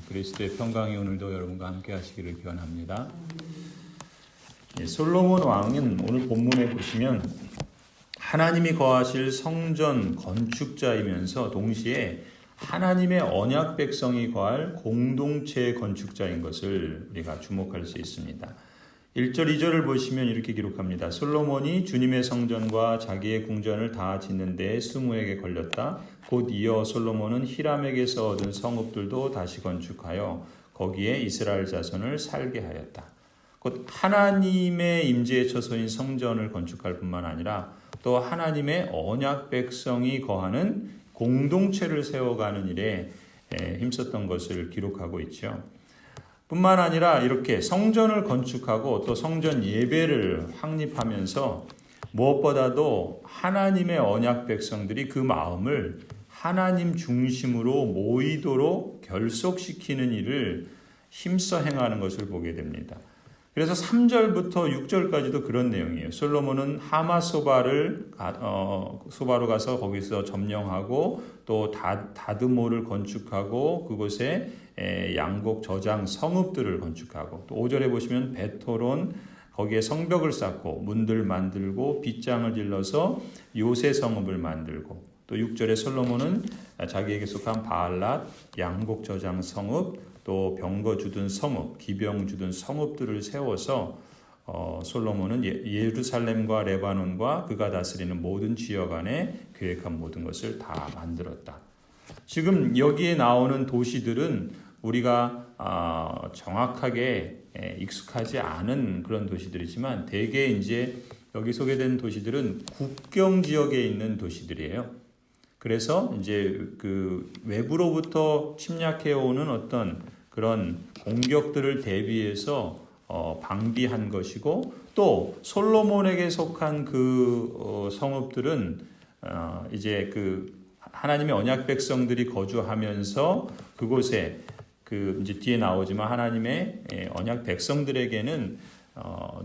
그리스도의 평강이 오늘도 여러분과 함께 하시기를 기원합니다. 솔로몬 왕은 오늘 본문에 보시면 하나님이 거하실 성전 건축자이면서 동시에 하나님의 언약 백성이 거할 공동체 건축자인 것을 우리가 주목할 수 있습니다. 1절, 2절을 보시면 이렇게 기록합니다. 솔로몬이 주님의 성전과 자기의 궁전을 다 짓는 데에 스무에게 걸렸다. 곧 이어 솔로몬은 히람에게서 얻은 성읍들도 다시 건축하여 거기에 이스라엘 자손을 살게 하였다. 곧 하나님의 임재의 처소인 성전을 건축할 뿐만 아니라 또 하나님의 언약 백성이 거하는 공동체를 세워가는 일에 힘썼던 것을 기록하고 있죠. 뿐만 아니라 이렇게 성전을 건축하고 또 성전 예배를 확립하면서 무엇보다도 하나님의 언약 백성들이 그 마음을 하나님 중심으로 모이도록 결속시키는 일을 힘써 행하는 것을 보게 됩니다. 그래서 3절부터 6절까지도 그런 내용이에요. 솔로몬은 하마소바로 가서 거기서 점령하고 또 다드모를 건축하고 그곳에 양곡 저장 성읍들을 건축하고 또 5절에 보시면 베토론 거기에 성벽을 쌓고 문들 만들고 빗장을 질러서 요새 성읍을 만들고 또 6절에 솔로몬은 자기에게 속한 바알랏 양곡 저장 성읍 또 병거 주둔 성읍, 기병 주둔 성읍들을 세워서 솔로몬은 예루살렘과 레바논과 그가 다스리는 모든 지역 안에 계획한 모든 것을 다 만들었다. 지금 여기에 나오는 도시들은 우리가 정확하게 익숙하지 않은 그런 도시들이지만 대개 이제 여기 소개된 도시들은 국경 지역에 있는 도시들이에요. 그래서 이제 그 외부로부터 침략해 오는 어떤 그런 공격들을 대비해서 방비한 것이고 또 솔로몬에게 속한 그 성읍들은 이제 그 하나님의 언약 백성들이 거주하면서 그곳에 그 이제 뒤에 나오지만 하나님의 언약 백성들에게는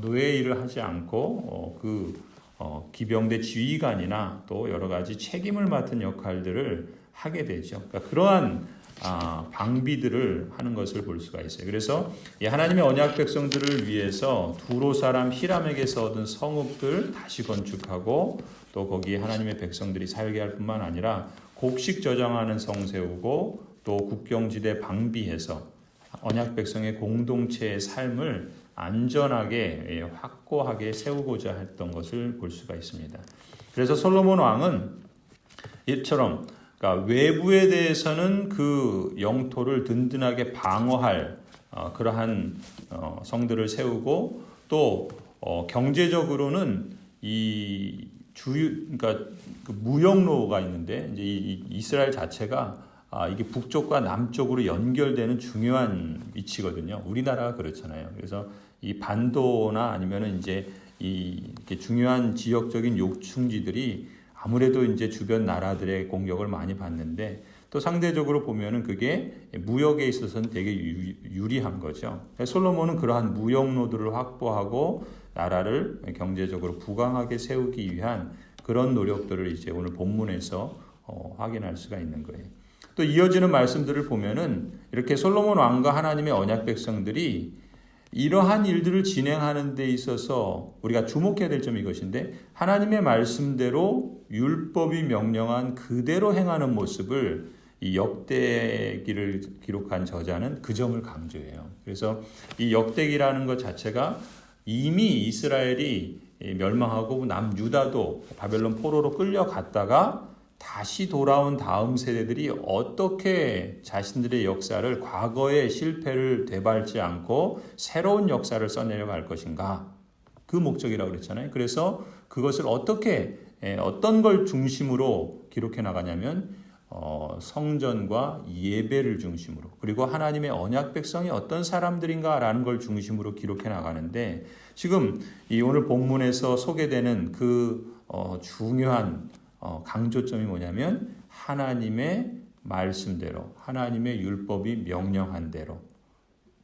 노예 일을 하지 않고 기병대 지휘관이나 또 여러 가지 책임을 맡은 역할들을 하게 되죠. 그러니까 그러한 방비들을 하는 것을 볼 수가 있어요. 그래서 이 하나님의 언약 백성들을 위해서 두로 사람 히람에게서 얻은 성읍들 다시 건축하고 또 거기에 하나님의 백성들이 살게 할 뿐만 아니라 곡식 저장하는 성 세우고 또 국경지대 방비해서 언약 백성의 공동체의 삶을 안전하게 확고하게 세우고자 했던 것을 볼 수가 있습니다. 그래서 솔로몬 왕은 이처럼 그러니까 외부에 대해서는 그 영토를 든든하게 방어할 그러한 성들을 세우고 또 경제적으로는 그러니까 그 무역로가 있는데 이제 이 이스라엘 자체가 이게 북쪽과 남쪽으로 연결되는 중요한 위치거든요. 우리나라가 그렇잖아요. 그래서 이 반도나 아니면은 이제 이렇게 중요한 지역적인 요충지들이 아무래도 이제 주변 나라들의 공격을 많이 받는데 또 상대적으로 보면은 그게 무역에 있어서는 되게 유리한 거죠. 솔로몬은 그러한 무역로들을 확보하고 나라를 경제적으로 부강하게 세우기 위한 그런 노력들을 이제 오늘 본문에서 확인할 수가 있는 거예요. 또 이어지는 말씀들을 보면은 이렇게 솔로몬 왕과 하나님의 언약 백성들이 이러한 일들을 진행하는 데 있어서 우리가 주목해야 될 점이 이것인데 하나님의 말씀대로 율법이 명령한 그대로 행하는 모습을 이 역대기를 기록한 저자는 그 점을 강조해요. 그래서 이 역대기라는 것 자체가 이미 이스라엘이 멸망하고 남유다도 바벨론 포로로 끌려갔다가 다시 돌아온 다음 세대들이 어떻게 자신들의 역사를 과거의 실패를 되밟지 않고 새로운 역사를 써내려갈 것인가 그 목적이라고 그랬잖아요. 그래서 그것을 어떤 걸 중심으로 기록해 나가냐면 성전과 예배를 중심으로 그리고 하나님의 언약 백성이 어떤 사람들인가라는 걸 중심으로 기록해 나가는데 지금 이 오늘 본문에서 소개되는 그 중요한 강조점이 뭐냐면 하나님의 말씀대로 하나님의 율법이 명령한 대로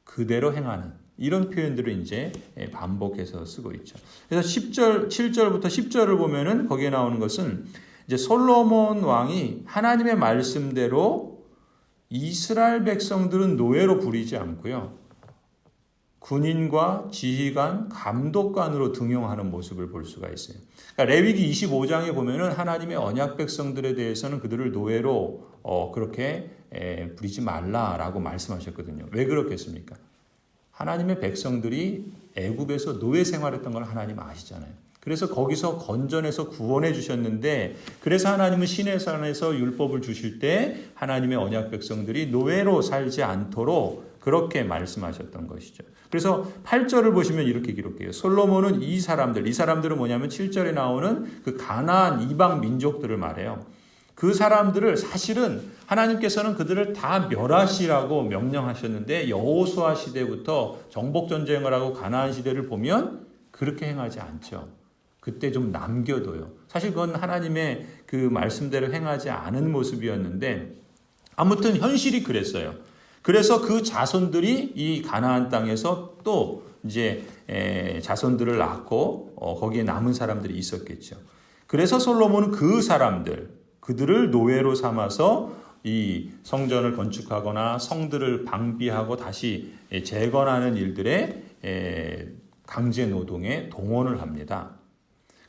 그대로 행하는 이런 표현들을 이제 반복해서 쓰고 있죠. 그래서 7절부터 10절을 보면은 거기에 나오는 것은 이제 솔로몬 왕이 하나님의 말씀대로 이스라엘 백성들은 노예로 부리지 않고요. 군인과 지휘관, 감독관으로 등용하는 모습을 볼 수가 있어요. 그러니까 레위기 25장에 보면은 하나님의 언약 백성들에 대해서는 그들을 노예로 그렇게 부리지 말라라고 말씀하셨거든요. 왜 그렇겠습니까? 하나님의 백성들이 애굽에서 노예 생활했던 걸 하나님 아시잖아요. 그래서 거기서 건져내서 구원해 주셨는데, 그래서 하나님은 시내산에서 율법을 주실 때 하나님의 언약 백성들이 노예로 살지 않도록 그렇게 말씀하셨던 것이죠. 그래서 8절을 보시면 이렇게 기록해요. 솔로몬은 이 사람들은 뭐냐면 7절에 나오는 그 가나안 이방 민족들을 말해요. 그 사람들을 사실은 하나님께서는 그들을 다 멸하시라고 명령하셨는데, 여호수아 시대부터 정복 전쟁을 하고 가나안 시대를 보면 그렇게 행하지 않죠. 그때 좀 남겨둬요. 사실 그건 하나님의 그 말씀대로 행하지 않은 모습이었는데, 아무튼 현실이 그랬어요. 그래서 그 자손들이 이 가나안 땅에서 또 이제 자손들을 낳고 거기에 남은 사람들이 있었겠죠. 그래서 솔로몬은 그 사람들, 그들을 노예로 삼아서 이 성전을 건축하거나 성들을 방비하고 다시 재건하는 일들에 강제 노동에 동원을 합니다.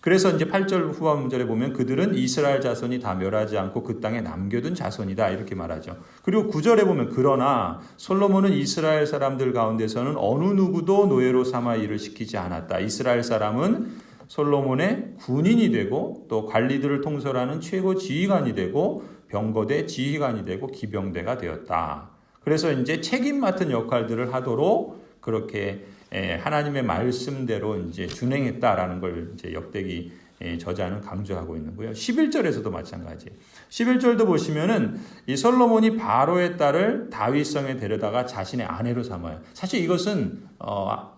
그래서 이제 8절 후반절에 보면 그들은 이스라엘 자손이 다 멸하지 않고 그 땅에 남겨둔 자손이다 이렇게 말하죠. 그리고 9절에 보면 그러나 솔로몬은 이스라엘 사람들 가운데서는 어느 누구도 노예로 삼아 일을 시키지 않았다. 이스라엘 사람은 솔로몬의 군인이 되고 또 관리들을 통솔하는 최고 지휘관이 되고 병거대 지휘관이 되고 기병대가 되었다. 그래서 이제 책임 맡은 역할들을 하도록 그렇게 하나님의 말씀대로 이제 준행했다라는 걸 이제 역대기 저자는 강조하고 있는고요. 11절에서도 마찬가지예요. 11절도 보시면은 이 솔로몬이 바로의 딸을 다윗성에 데려다가 자신의 아내로 삼아요. 사실 이것은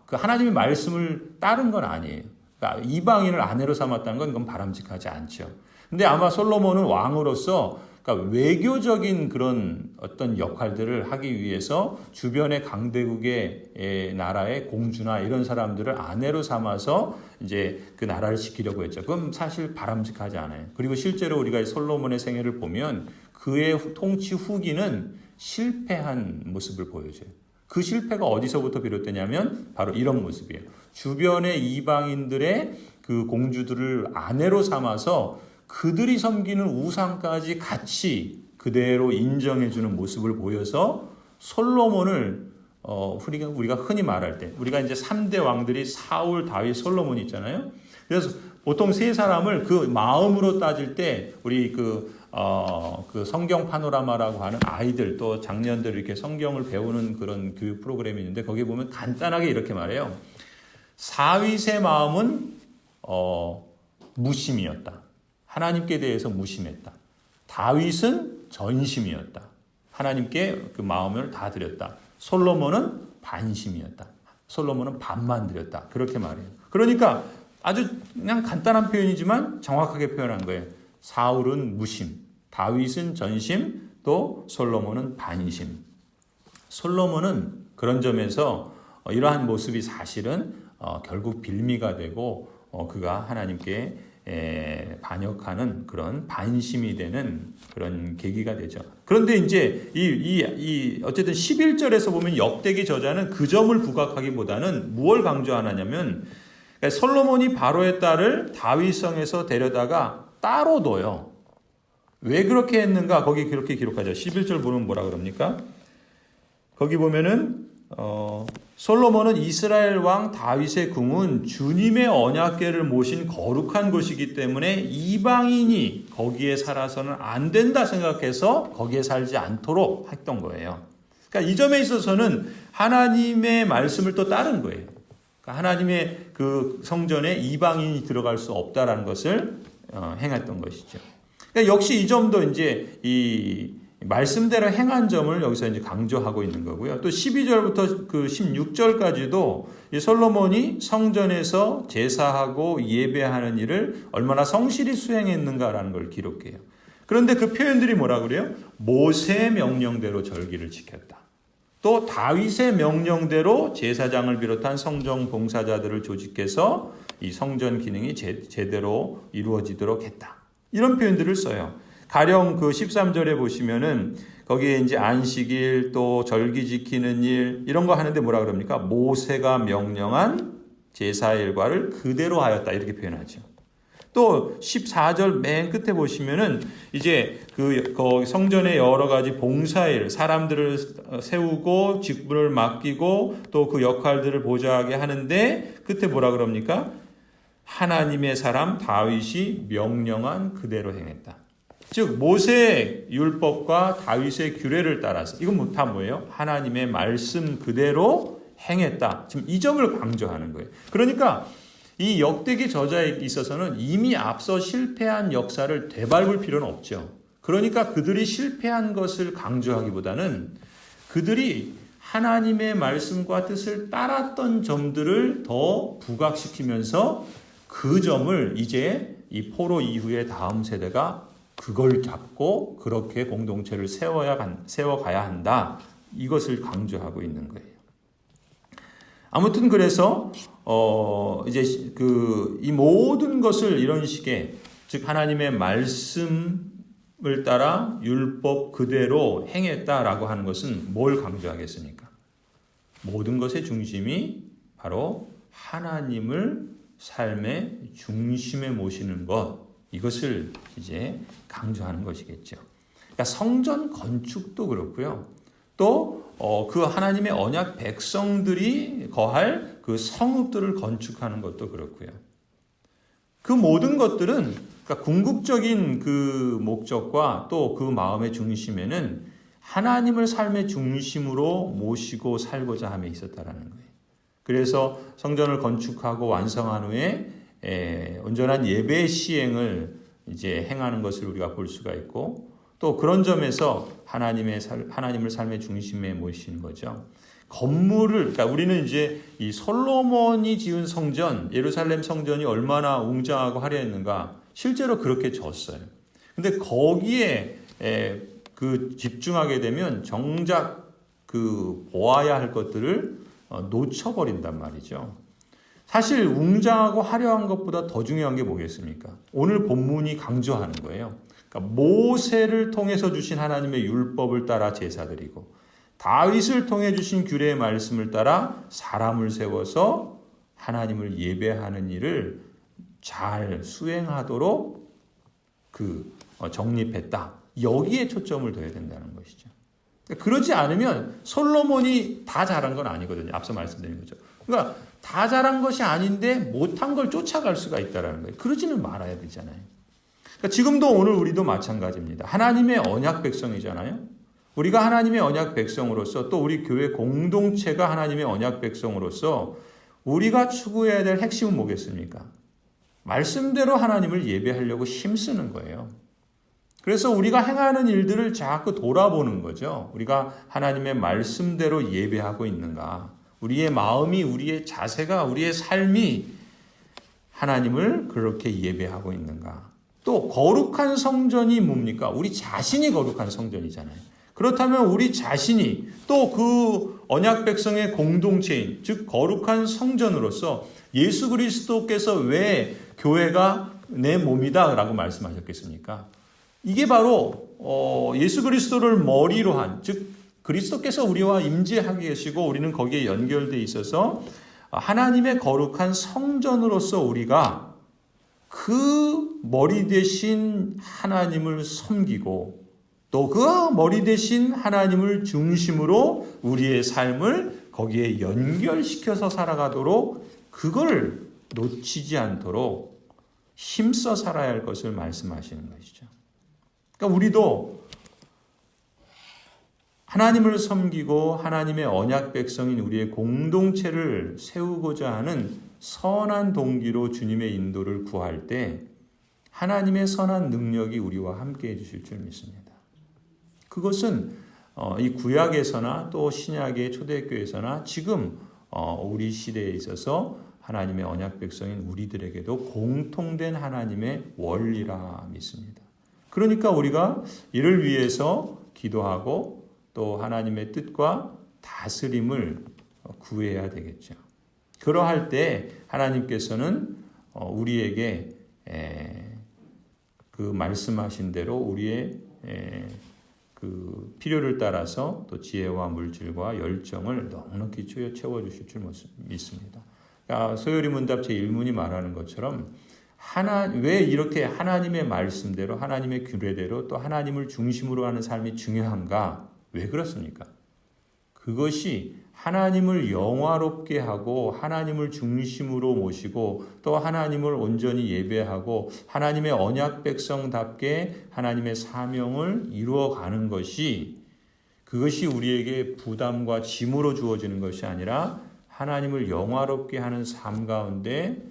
그 하나님의 말씀을 따른 건 아니에요. 그러니까 이방인을 아내로 삼았다는 건 이건 바람직하지 않죠. 근데 아마 솔로몬은 왕으로서 그러니까 외교적인 그런 어떤 역할들을 하기 위해서 주변의 강대국의 나라의 공주나 이런 사람들을 아내로 삼아서 이제 그 나라를 지키려고 했죠. 그럼 사실 바람직하지 않아요. 그리고 실제로 우리가 솔로몬의 생애를 보면 그의 통치 후기는 실패한 모습을 보여줘요. 그 실패가 어디서부터 비롯되냐면 바로 이런 모습이에요. 주변의 이방인들의 그 공주들을 아내로 삼아서 그들이 섬기는 우상까지 같이 그대로 인정해주는 모습을 보여서 솔로몬을 우리가 흔히 말할 때 우리가 이제 3대 왕들이 사울, 다윗, 솔로몬 있잖아요. 그래서 보통 세 사람을 그 마음으로 따질 때 우리 그 성경 파노라마라고 하는 아이들 또 장년들 이렇게 성경을 배우는 그런 교육 프로그램이 있는데 거기에 보면 간단하게 이렇게 말해요. 사윗의 마음은 무심이었다. 하나님께 대해서 무심했다. 다윗은 전심이었다. 하나님께 그 마음을 다 드렸다. 솔로몬은 반심이었다. 솔로몬은 반만 드렸다. 그렇게 말해요. 그러니까 아주 그냥 간단한 표현이지만 정확하게 표현한 거예요. 사울은 무심, 다윗은 전심, 또 솔로몬은 반심. 솔로몬은 그런 점에서 이러한 모습이 사실은 결국 빌미가 되고 그가 하나님께 반역하는 그런 반심이 되는 그런 계기가 되죠. 그런데 이제 어쨌든 11절에서 보면 역대기 저자는 그 점을 부각하기보다는 무엇을 강조하냐면 솔로몬이 바로의 딸을 다윗성에서 데려다가 따로 둬요. 왜 그렇게 했는가? 거기 그렇게 기록하죠. 11절 보면 뭐라 그럽니까? 거기 보면은 솔로몬은 이스라엘 왕 다윗의 궁은 주님의 언약궤를 모신 거룩한 곳이기 때문에 이방인이 거기에 살아서는 안 된다 생각해서 거기에 살지 않도록 했던 거예요. 그러니까 이 점에 있어서는 하나님의 말씀을 또 따른 거예요. 그러니까 하나님의 그 성전에 이방인이 들어갈 수 없다라는 것을 행했던 것이죠. 그러니까 역시 이 점도 이제 이 말씀대로 행한 점을 여기서 이제 강조하고 있는 거고요. 또 12절부터 그 16절까지도 이 솔로몬이 성전에서 제사하고 예배하는 일을 얼마나 성실히 수행했는가라는 걸 기록해요. 그런데 그 표현들이 뭐라 그래요? 모세의 명령대로 절기를 지켰다. 또 다윗의 명령대로 제사장을 비롯한 성전 봉사자들을 조직해서 이 성전 기능이 제대로 이루어지도록 했다. 이런 표현들을 써요. 가령 그 13절에 보시면은 거기에 이제 안식일 또 절기 지키는 일 이런 거 하는데 뭐라 그럽니까? 모세가 명령한 제사일과를 그대로 하였다 이렇게 표현하죠. 또 14절 맨 끝에 보시면은 이제 그 성전의 여러 가지 봉사일, 사람들을 세우고 직분을 맡기고 또 그 역할들을 보좌하게 하는데 끝에 뭐라 그럽니까? 하나님의 사람 다윗이 명령한 그대로 행했다. 즉 모세의 율법과 다윗의 규례를 따라서 이건 다 뭐예요? 하나님의 말씀 그대로 행했다. 지금 이 점을 강조하는 거예요. 그러니까 이 역대기 저자에 있어서는 이미 앞서 실패한 역사를 되밟을 필요는 없죠. 그러니까 그들이 실패한 것을 강조하기보다는 그들이 하나님의 말씀과 뜻을 따랐던 점들을 더 부각시키면서 그 점을 이제 이 포로 이후의 다음 세대가 그걸 잡고 그렇게 공동체를 세워가야 한다. 이것을 강조하고 있는 거예요. 아무튼 그래서 이제 이 모든 것을 이런 식의 즉 하나님의 말씀을 따라 율법 그대로 행했다라고 하는 것은 뭘 강조하겠습니까? 모든 것의 중심이 바로 하나님을 삶의 중심에 모시는 것 이것을 이제 강조하는 것이겠죠. 그러니까 성전 건축도 그렇고요. 또 그 하나님의 언약 백성들이 거할 그 성읍들을 건축하는 것도 그렇고요. 그 모든 것들은 그러니까 궁극적인 그 목적과 또 그 마음의 중심에는 하나님을 삶의 중심으로 모시고 살고자 함에 있었다라는 거예요. 그래서 성전을 건축하고 완성한 후에 온전한 예배 시행을 이제 행하는 것을 우리가 볼 수가 있고 또 그런 점에서 하나님을 삶의 중심에 모신 거죠. 그러니까 우리는 이제 이 솔로몬이 지은 성전, 예루살렘 성전이 얼마나 웅장하고 화려했는가, 실제로 그렇게 졌어요. 근데 거기에 그 집중하게 되면 정작 그 보아야 할 것들을 놓쳐버린단 말이죠. 사실 웅장하고 화려한 것보다 더 중요한 게 뭐겠습니까? 오늘 본문이 강조하는 거예요. 그러니까 모세를 통해서 주신 하나님의 율법을 따라 제사드리고 다윗을 통해 주신 규례의 말씀을 따라 사람을 세워서 하나님을 예배하는 일을 잘 수행하도록 정립했다. 여기에 초점을 둬야 된다는 것이죠. 그러지 않으면 솔로몬이 다 잘한 건 아니거든요. 앞서 말씀드린 거죠. 그러니까 다 잘한 것이 아닌데 못한 걸 쫓아갈 수가 있다는 거예요. 그러지는 말아야 되잖아요. 그러니까 지금도 오늘 우리도 마찬가지입니다. 하나님의 언약 백성이잖아요. 우리가 하나님의 언약 백성으로서 또 우리 교회 공동체가 하나님의 언약 백성으로서 우리가 추구해야 될 핵심은 뭐겠습니까? 말씀대로 하나님을 예배하려고 힘쓰는 거예요. 그래서 우리가 행하는 일들을 자꾸 돌아보는 거죠. 우리가 하나님의 말씀대로 예배하고 있는가? 우리의 마음이, 우리의 자세가, 우리의 삶이 하나님을 그렇게 예배하고 있는가? 또 거룩한 성전이 뭡니까? 우리 자신이 거룩한 성전이잖아요. 그렇다면 우리 자신이 또 그 언약 백성의 공동체인 즉 거룩한 성전으로서 예수 그리스도께서 왜 교회가 내 몸이다라고 말씀하셨겠습니까? 이게 바로 예수 그리스도를 머리로 한 즉 그리스도께서 우리와 임재하게 계시고 우리는 거기에 연결되어 있어서 하나님의 거룩한 성전으로서 우리가 그 머리 대신 하나님을 섬기고 또 그 머리 대신 하나님을 중심으로 우리의 삶을 거기에 연결시켜서 살아가도록 그걸 놓치지 않도록 힘써 살아야 할 것을 말씀하시는 것이죠. 그러니까 우리도 하나님을 섬기고 하나님의 언약 백성인 우리의 공동체를 세우고자 하는 선한 동기로 주님의 인도를 구할 때 하나님의 선한 능력이 우리와 함께 해주실 줄 믿습니다. 그것은 이 구약에서나 또 신약의 초대교회에서나 지금 우리 시대에 있어서 하나님의 언약 백성인 우리들에게도 공통된 하나님의 원리라 믿습니다. 그러니까 우리가 이를 위해서 기도하고 또 하나님의 뜻과 다스림을 구해야 되겠죠. 그러할 때 하나님께서는 우리에게 그 말씀하신 대로 우리의 그 필요를 따라서 또 지혜와 물질과 열정을 넉넉히 채워주실 줄 믿습니다. 그러니까 소요리 문답 제1문이 말하는 것처럼 왜 이렇게 하나님의 말씀대로 하나님의 규례대로 또 하나님을 중심으로 하는 삶이 중요한가? 왜 그렇습니까? 그것이 하나님을 영화롭게 하고 하나님을 중심으로 모시고 또 하나님을 온전히 예배하고 하나님의 언약 백성답게 하나님의 사명을 이루어가는 것이 그것이 우리에게 부담과 짐으로 주어지는 것이 아니라 하나님을 영화롭게 하는 삶 가운데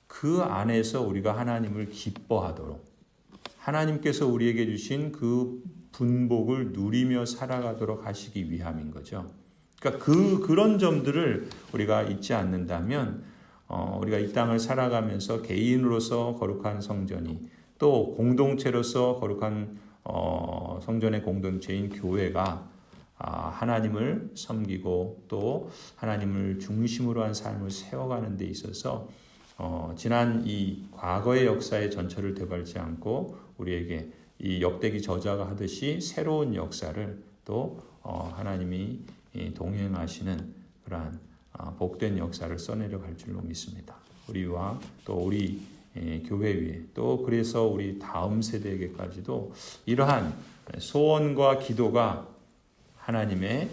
그 안에서 우리가 하나님을 기뻐하도록 하나님께서 우리에게 주신 그 분복을 누리며 살아가도록 하시기 위함인 거죠. 그러니까 그런 점들을 우리가 잊지 않는다면 우리가 이 땅을 살아가면서 개인으로서 거룩한 성전이 또 공동체로서 거룩한 성전의 공동체인 교회가 하나님을 섬기고 또 하나님을 중심으로 한 삶을 세워가는 데 있어서 지난 이 과거의 역사의 전철을 되밟지 않고 우리에게 이 역대기 저자가 하듯이 새로운 역사를 또 하나님이 동행하시는 그러한 복된 역사를 써내려 갈 줄로 믿습니다. 우리와 또 우리 교회 위에 또 그래서 우리 다음 세대에게까지도 이러한 소원과 기도가 하나님의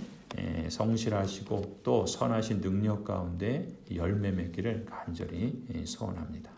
성실하시고 또 선하신 능력 가운데 열매 맺기를 간절히 소원합니다.